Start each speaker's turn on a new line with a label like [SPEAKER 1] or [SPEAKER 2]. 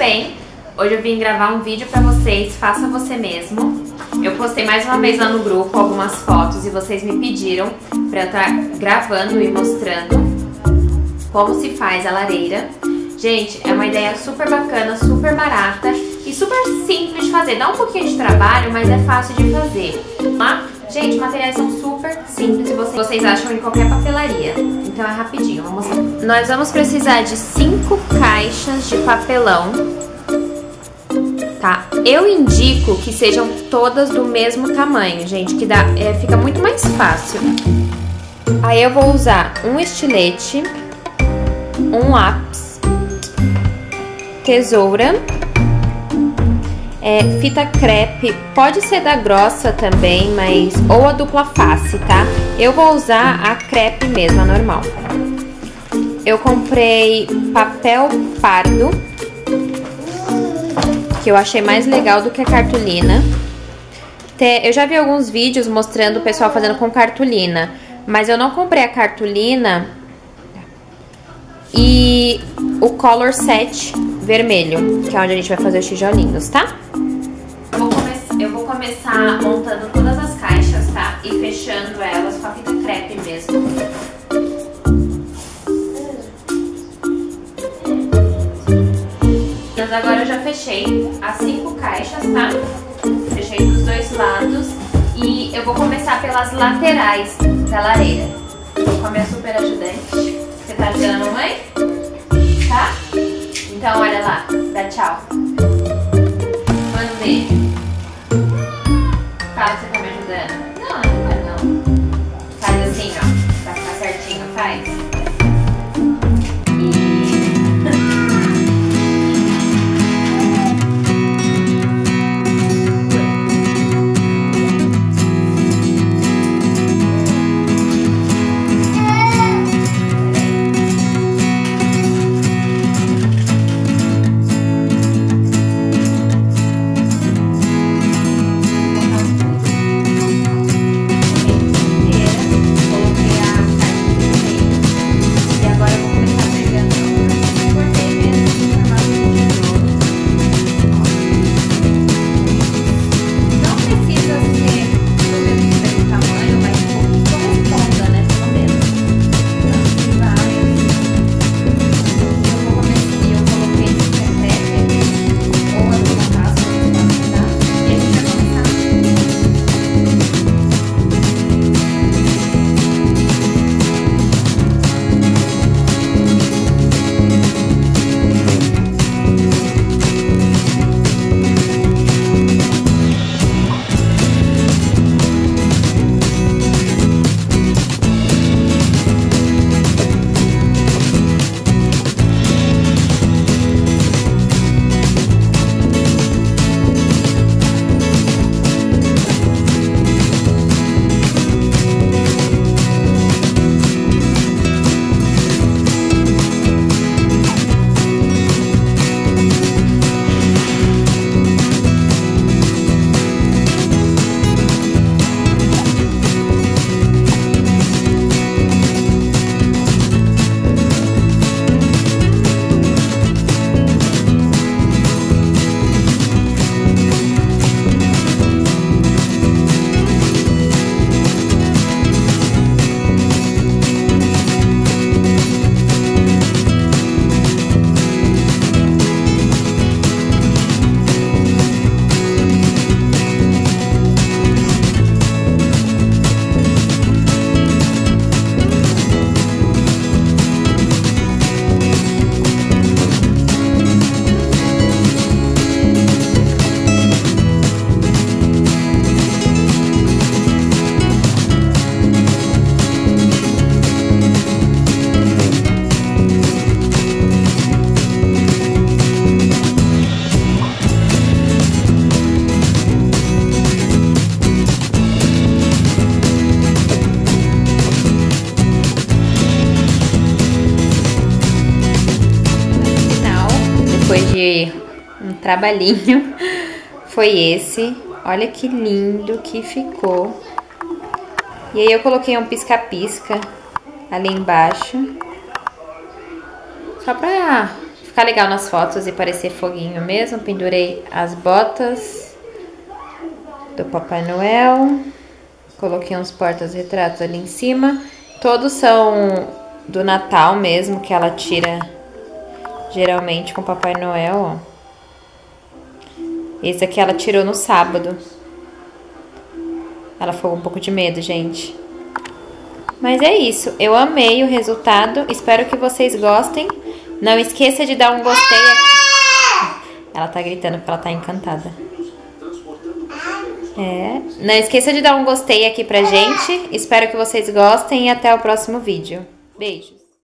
[SPEAKER 1] bem? Hoje eu vim gravar um vídeo pra vocês, faça você mesmo. Eu postei mais uma vez lá no grupo algumas fotos e vocês me pediram pra eu estar gravando e mostrando como se faz a lareira. Gente, é uma ideia super bacana, super barata e super simples de fazer. Dá um pouquinho de trabalho, mas é fácil de fazer, tá? Gente, os materiais são super simples e vocês acham em qualquer papelaria. Então é rapidinho, vamos mostrar. Nós vamos precisar de 5 caixas de papelão, tá? Eu indico que sejam todas do mesmo tamanho, gente, que fica muito mais fácil. Aí eu vou usar um estilete, um lápis, tesoura, fita crepe, pode ser da grossa também, mas ou a dupla face, tá? Eu vou usar a crepe mesmo, a normal. Eu comprei papel pardo, que eu achei mais legal do que a cartolina. Eu já vi alguns vídeos mostrando o pessoal fazendo com cartolina, mas eu não comprei a cartolina e o color set vermelho, que é onde a gente vai fazer os tijolinhos, tá? Eu vou começar montando todas as caixas, tá? E fechando elas com a fita crepe mesmo. Mas agora eu já fechei as 5 caixas, tá? Fechei dos dois lados e eu vou começar pelas laterais da lareira. Tô com a minha super ajudante. Você tá ajudando a mamãe? Tá? Então olha lá, dá tchau. Manda um beijo. Fala que você tá me ajudando. Não, não. Faz assim, ó. Pra ficar certinho, faz. Depois de um trabalhinho, foi esse. Olha que lindo que ficou. E aí eu coloquei um pisca-pisca ali embaixo, só pra ficar legal nas fotos e parecer foguinho mesmo, pendurei as botas do Papai Noel. Coloquei uns portas-retratos ali em cima. Todos são do Natal mesmo, que ela tira geralmente com o Papai Noel, ó. Esse aqui ela tirou no sábado. Ela ficou com um pouco de medo, gente. Mas é isso. Eu amei o resultado. Espero que vocês gostem. Não esqueça de dar um gostei aqui. Ela tá gritando porque ela tá encantada. Não esqueça de dar um gostei aqui pra gente. Espero que vocês gostem e até o próximo vídeo. Beijos.